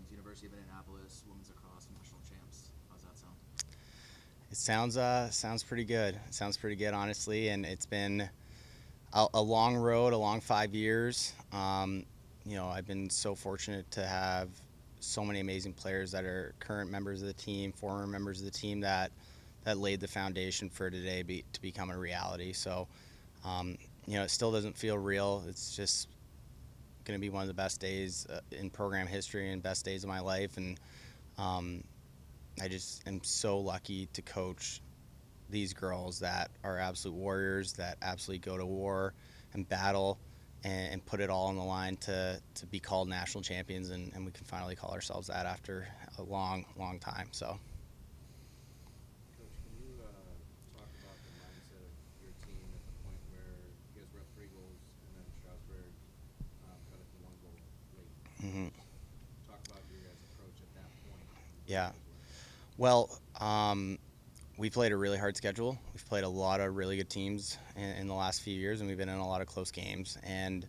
games. University of Indianapolis, women's lacrosse national champs. How's that sound? It sounds pretty good. It sounds pretty good, honestly, and it's been a long road, a long 5 years. I've been so fortunate to have so many amazing players that are current members of the team, former members of the team that laid the foundation for today to become a reality. So, it still doesn't feel real. It's just going to be one of the best days in program history and best days of my life. And I just am so lucky to coach these girls that are absolute warriors, that absolutely go to war and battle and put it all on the line to be called national champions. And we can finally call ourselves that after a long, long time. So. Coach, can you talk about the mindset of your team at the point where you guys were up 3 goals and then Strasburg cut it to 1 goal late? Mm-hmm. Talk about your guys' approach at that point. Yeah. Well, we played a really hard schedule. We've played a lot of really good teams in the last few years, and we've been in a lot of close games. And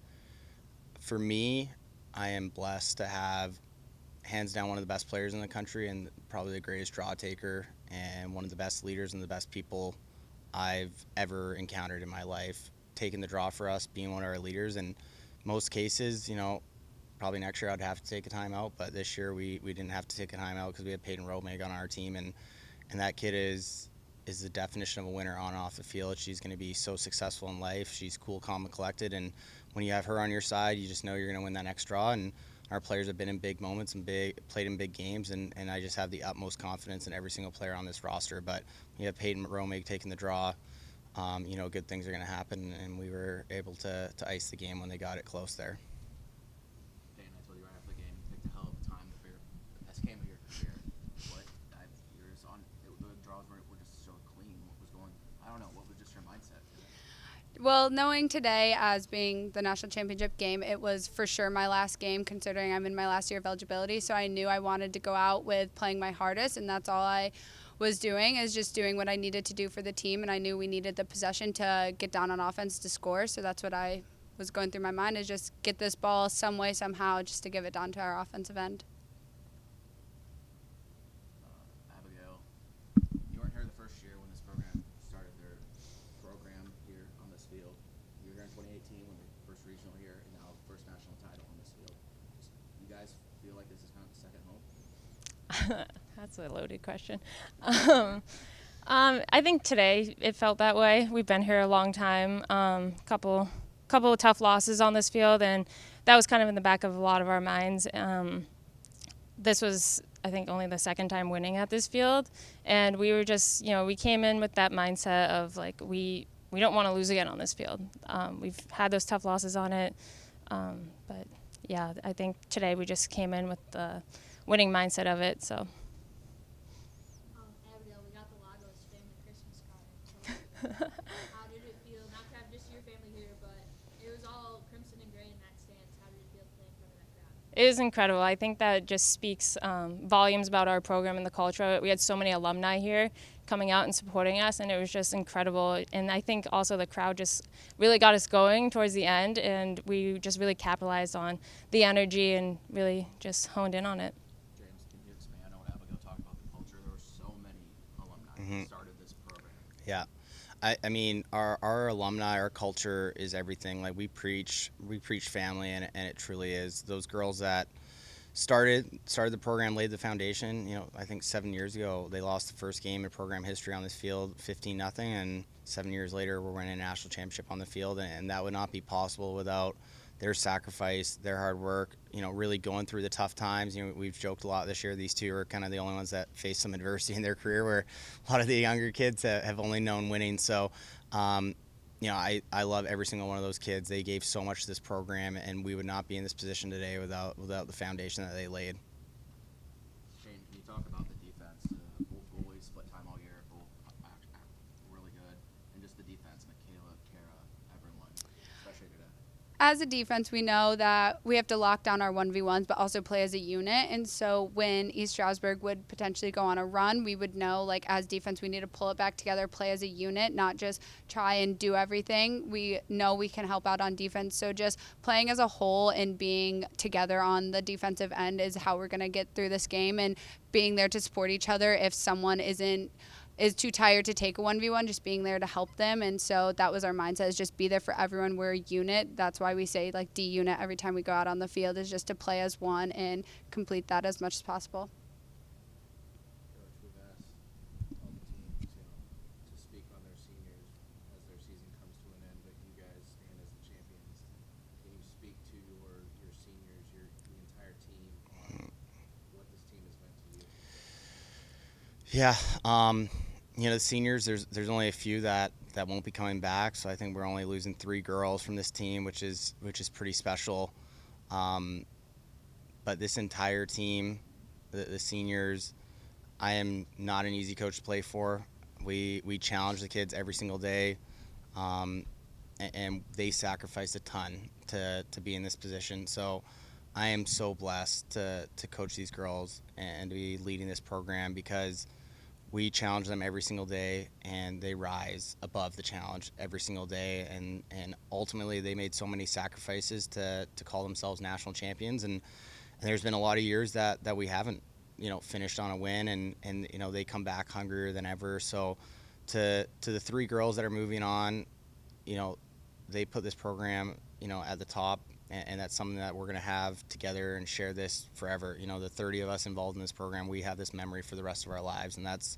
for me, I am blessed to have hands down one of the best players in the country and probably the greatest draw taker and one of the best leaders and the best people I've ever encountered in my life, taking the draw for us, being one of our leaders. And most cases, probably next year I'd have to take a timeout, but this year we didn't have to take a timeout because we had Peyton Romig on our team, and that kid is the definition of a winner on and off the field. She's going to be so successful in life. She's cool, calm, and collected, and when you have her on your side, you just know you're going to win that next draw. And our players have been in big moments and played in big games, and I just have the utmost confidence in every single player on this roster. But when you have Peyton Romig taking the draw, good things are going to happen, and we were able to ice the game when they got it close there. Peyton, I told you right after the game, you picked a hell of a time for the best game of your career. The draws were just so clean. What was going? I don't know. What was just your mindset? Well, knowing today as being the national championship game, it was for sure my last game considering I'm in my last year of eligibility. So I knew I wanted to go out with playing my hardest, and that's all I was doing, is just doing what I needed to do for the team. And I knew we needed the possession to get down on offense to score. So that's what I was going through my mind, is just get this ball some way, somehow, just to give it down to our offensive end. Abigail, you weren't here the first year when this program started their program here on this field. You were here in 2018 when the first regional here, and now first national title on this field. You guys feel like this is kind of the second home? That's a loaded question. I think today it felt that way. We've been here a long time. Couple of tough losses on this field, and that was kind of in the back of a lot of our minds. This was, I think, only the second time winning at this field, and we were just, we came in with that mindset of like we don't want to lose again on this field. We've had those tough losses on it, but yeah, I think today we just came in with the winning mindset of it. So. Abigail, we got the Lagos family Christmas card. How did it feel not to have just your family here, but it was all crimson and gray in that stance? How did it feel to play in front of that crowd? It was incredible. I think that just speaks volumes about our program and the culture. We had so many alumni here coming out and supporting us, and it was just incredible. And I think also the crowd just really got us going towards the end, and we just really capitalized on the energy and really just honed in on it. James, can you expand on what Abigail talked about the culture? There were so many alumni that started this program. Yeah. I mean, our alumni, our culture is everything. Like we preach family, and it truly is. Those girls that started the program, laid the foundation. I think 7 years ago they lost the first game in program history on this field, 15-0, and 7 years later we're winning a national championship on the field, and that would not be possible without their sacrifice, their hard work, really going through the tough times. We've joked a lot this year. These two are kind of the only ones that face some adversity in their career, where a lot of the younger kids have only known winning. So, I love every single one of those kids. They gave so much to this program, and we would not be in this position today without the foundation that they laid. Shane, can you talk about the defense? Both goalies split time all year, both really good, and just the defense, Michaela, Kara, everyone, especially today. as a defense, we know that we have to lock down our 1v1s, but also play as a unit. And so when East Stroudsburg would potentially go on a run, we would know, like, as defense, we need to pull it back together, play as a unit, not just try and do everything. We know we can help out on defense. So just playing as a whole and being together on the defensive end is how we're going to get through this game, and being there to support each other if someone is too tired to take a 1v1, just being there to help them. And so that was our mindset, is just be there for everyone. We're a unit. That's why we say, like, D unit every time we go out on the field, is just to play as one and complete that as much as possible. Coach, we've asked all the teams, to speak on their seniors as their season comes to an end, but you guys stand as the champions. Can you speak to your seniors, the entire team, on what this team has meant to you? Yeah, the seniors, there's only a few that won't be coming back, so I think we're only losing 3 girls from this team, which is pretty special. But this entire team, the seniors, I am not an easy coach to play for. We challenge the kids every single day, and they sacrifice a ton to be in this position. So I am so blessed to coach these girls and to be leading this program, because we challenge them every single day, and they rise above the challenge every single day. And ultimately, they made so many sacrifices to call themselves national champions. And there's been a lot of years that we haven't, finished on a win, and they come back hungrier than ever. So to the 3 girls that are moving on, they put this program, at the top. And that's something that we're going to have together and share this forever. The 30 of us involved in this program, we have this memory for the rest of our lives. And that's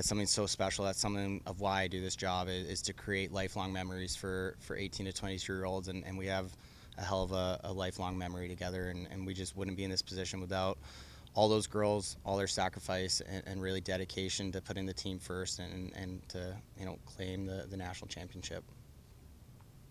something so special. That's something of why I do this job, is to create lifelong memories for 18 to 22-year-olds. And we have a hell of a lifelong memory together. And we just wouldn't be in this position without all those girls, all their sacrifice and really dedication to putting the team first and to, claim the national championship.